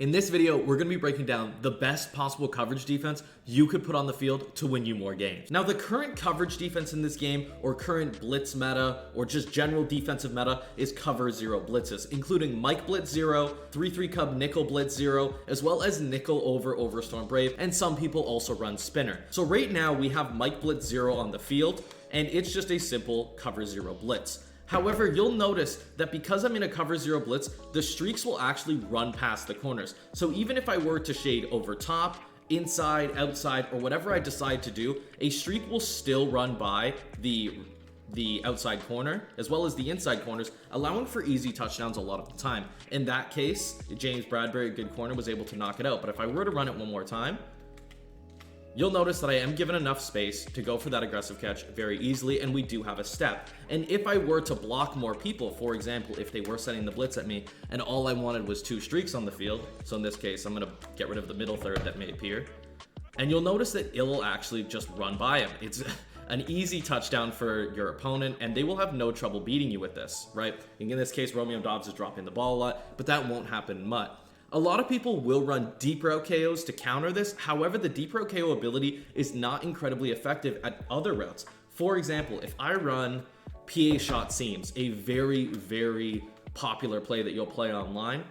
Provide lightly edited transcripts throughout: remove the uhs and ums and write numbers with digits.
In this video, we're going to be breaking down the best possible coverage defense you could put on the field to win you more games. Now, the current coverage defense in this game, or current blitz meta, or just general defensive meta, is cover zero blitzes, including Mike Blitz 0, 3-3 Cub Nickel Blitz 0, as well as Nickel over Overstorm Brave, and some people also run Spinner. So right now, we have Mike Blitz 0 on the field, and it's just a simple cover zero blitz. However, you'll notice that because I'm in a cover zero blitz, the streaks will actually run past the corners. So even if I were to shade over top, inside, outside, or whatever I decide to do, a streak will still run by the outside corner as well as the inside corners, allowing for easy touchdowns a lot of the time. In that case, James Bradbury, a good corner, was able to knock it out. But if I were to run it one more time, you'll notice that I am given enough space to go for that aggressive catch very easily, and we do have a step. And if I were to block more people, for example, if they were setting the blitz at me and all I wanted was 2 streaks on the field, so in this case, I'm going to get rid of the middle third that may appear, and you'll notice that it'll actually just run by him. It's an easy touchdown for your opponent, and they will have no trouble beating you with this, right? In this case, Romeo Doubs is dropping the ball a lot, but that won't happen in MUT. A lot of people will run deep route KOs to counter this. However, the deep route KO ability is not incredibly effective at other routes. For example, if I run PA shot seams, a very, very popular play that you'll play online,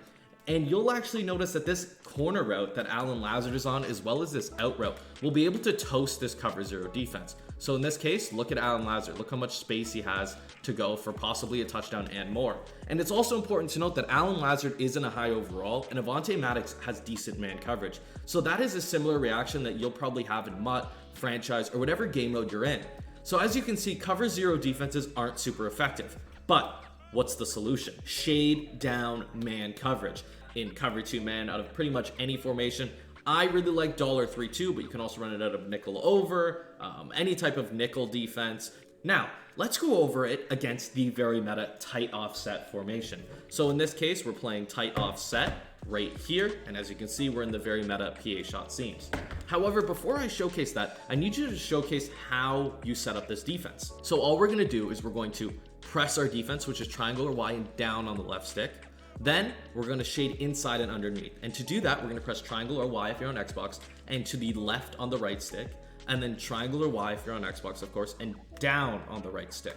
and you'll actually notice that this corner route that Alan Lazard is on, as well as this out route, will be able to toast this cover zero defense. So in this case, look at Alan Lazard. Look how much space he has to go for possibly a touchdown and more. And it's also important to note that Alan Lazard isn't a high overall, and Avonte Maddox has decent man coverage. So that is a similar reaction that you'll probably have in MUT, franchise, or whatever game mode you're in. So as you can see, cover zero defenses aren't super effective. But what's the solution? Shade down man coverage. In cover 2 man out of pretty much any formation. I really like $3-2, but you can also run it out of nickel over, any type of nickel defense. Now, let's go over it against the very meta tight offset formation. So in this case, we're playing tight offset right here, and as you can see, we're in the very meta PA shot seams. However, before I showcase that, I need you to showcase how you set up this defense. So all we're going to do is we're going to press our defense, which is triangle or Y and down on the left stick. Then we're going to shade inside and underneath. And to do that, we're going to press triangle or Y if you're on Xbox, and to the left on the right stick, and then triangle or Y if you're on Xbox, of course, and down on the right stick.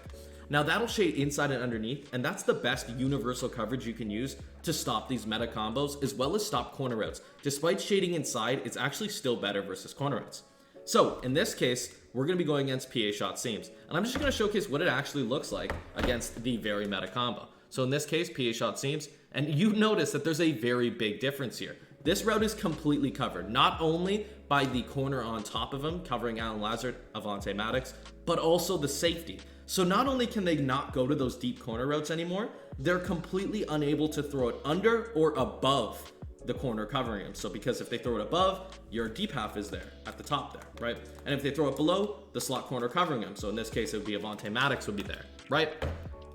Now that'll shade inside and underneath, and that's the best universal coverage you can use to stop these meta combos, as well as stop corner routes. Despite shading inside, it's actually still better versus corner routes. So in this case, we're going to be going against PA shot seams, and I'm just going to showcase what it actually looks like against the very meta combo. So in this case, PA shot seams, and you notice that there's a very big difference here. This route is completely covered, not only by the corner on top of him, covering Alan Lazard, Avonte Maddox, but also the safety. So not only can they not go to those deep corner routes anymore, they're completely unable to throw it under or above the corner covering him. So because if they throw it above, your deep half is there at the top there, right? And if they throw it below, the slot corner covering him. So in this case, it would be Avonte Maddox would be there, right?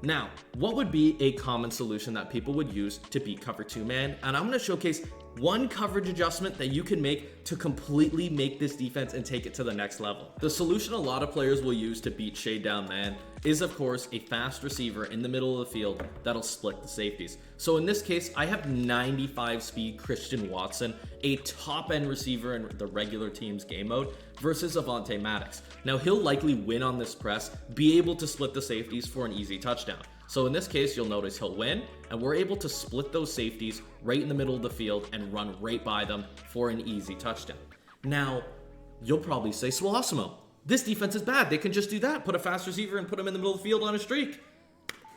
Now, what would be a common solution that people would use to beat cover 2 man? And I'm going to showcase one coverage adjustment that you can make to completely make this defense and take it to the next level. The solution a lot of players will use to beat shade down man is, of course, a fast receiver in the middle of the field that'll split the safeties. So in this case, I have 95 speed Christian Watson, a top end receiver in the regular team's game mode, versus Avonte Maddox. Now he'll likely win on this press, be able to split the safeties for an easy touchdown. So in this case, you'll notice he'll win, and we're able to split those safeties right in the middle of the field and run right by them for an easy touchdown. Now, you'll probably say, Swalosimo, this defense is bad. They can just do that, put a fast receiver and put him in the middle of the field on a streak.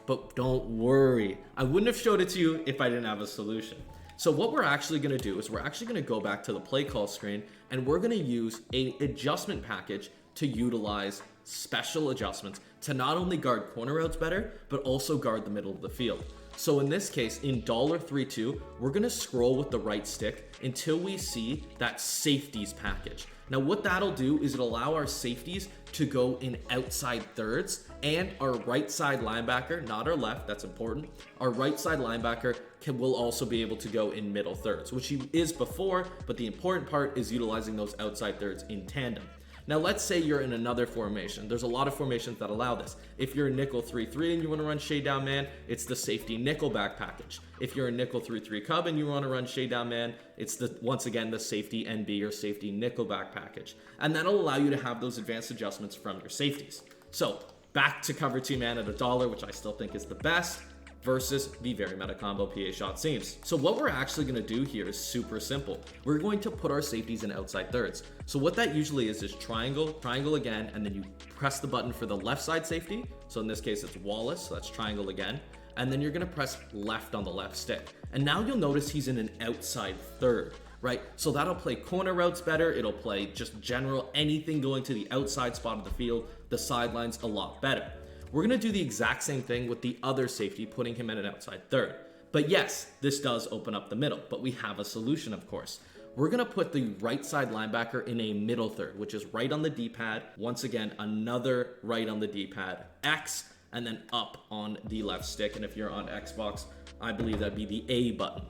But don't worry, I wouldn't have showed it to you if I didn't have a solution. So what we're actually going to do is we're actually going to go back to the play call screen, and we're going to use an adjustment package to utilize special adjustments to not only guard corner routes better, but also guard the middle of the field. So in this case, in $3-2, we're going to scroll with the right stick until we see that safeties package. Now what that'll do is it'll allow our safeties to go in outside thirds, and our right side linebacker, not our left, that's important, our right side linebacker will also be able to go in middle thirds, which he is before, but the important part is utilizing those outside thirds in tandem. Now let's say you're in another formation. There's a lot of formations that allow this. If you're a nickel 3-3 and you want to run shade down man, it's the safety nickel back package. If you're a nickel 3-3 cub and you want to run shade down man, it's once again the safety NB or safety nickel back package. And that'll allow you to have those advanced adjustments from your safeties. So back to cover 2 man at $1, which I still think is the best, versus the very meta combo PA shot seams. So what we're actually going to do here is super simple. We're going to put our safeties in outside thirds. So what that usually is triangle, triangle again, and then you press the button for the left side safety. So in this case, it's Wallace, so that's triangle again. And then you're going to press left on the left stick. And now you'll notice he's in an outside third, right? So that'll play corner routes better. It'll play just general anything going to the outside spot of the field, the sidelines a lot better. We're going to do the exact same thing with the other safety, putting him in an outside third. But yes, this does open up the middle, but we have a solution, of course. We're going to put the right side linebacker in a middle third, which is right on the D-pad. Once again, another right on the D-pad, X, and then up on the left stick. And if you're on Xbox, I believe that'd be the A button.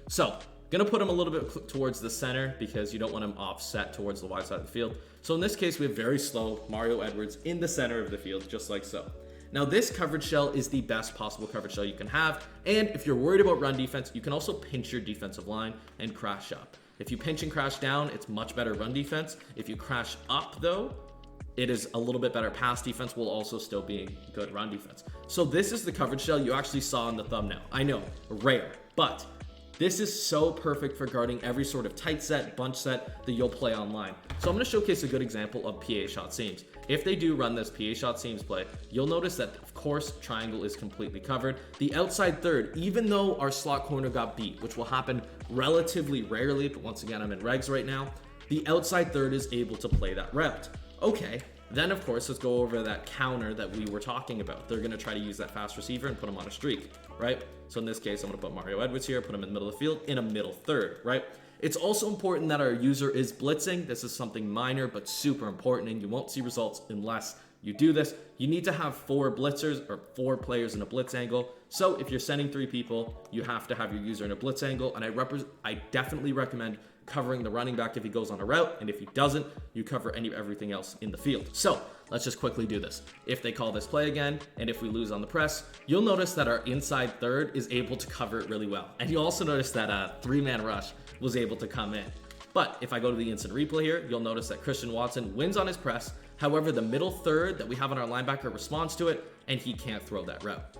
So, gonna put him a little bit towards the center because you don't want him offset towards the wide side of the field. So in this case, we have very slow Mario Edwards in the center of the field, just like so. Now this coverage shell is the best possible coverage shell you can have. And if you're worried about run defense, you can also pinch your defensive line and crash up. If you pinch and crash down, it's much better run defense. If you crash up though, it is a little bit better pass defense while also still being good run defense. So this is the coverage shell you actually saw in the thumbnail. I know, rare, but this is so perfect for guarding every sort of tight set, bunch set that you'll play online. So I'm going to showcase a good example of PA shot seams. If they do run this PA shot seams play, you'll notice that, of course, triangle is completely covered. The outside third, even though our slot corner got beat, which will happen relatively rarely, but once again, I'm in regs right now, the outside third is able to play that route. Okay, then of course, let's go over that counter that we were talking about. They're going to try to use that fast receiver and put him on a streak, right? So in this case, I'm going to put Mario Edwards here, put him in the middle of the field in a middle third, right? It's also important that our user is blitzing. This is something minor, but super important, and you won't see results unless you do this. You need to have 4 blitzers or 4 players in a blitz angle. So if you're sending 3 people, you have to have your user in a blitz angle, and I definitely recommend covering the running back if he goes on a route, and if he doesn't, you cover everything else in the field. So let's just quickly do this. If they call this play again, and if we lose on the press, you'll notice that our inside third is able to cover it really well. And you'll also notice that a 3-man rush was able to come in. But if I go to the instant replay here, you'll notice that Christian Watson wins on his press. However, the middle third that we have on our linebacker responds to it, and he can't throw that route.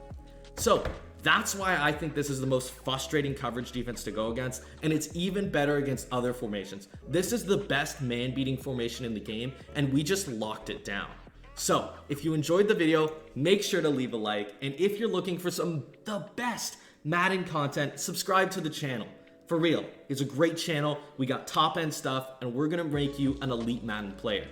So that's why I think this is the most frustrating coverage defense to go against, and it's even better against other formations. This is the best man-beating formation in the game, and we just locked it down. So if you enjoyed the video, make sure to leave a like, and if you're looking for the best Madden content, subscribe to the channel. For real, it's a great channel. We got top-end stuff, and we're gonna make you an elite Madden player.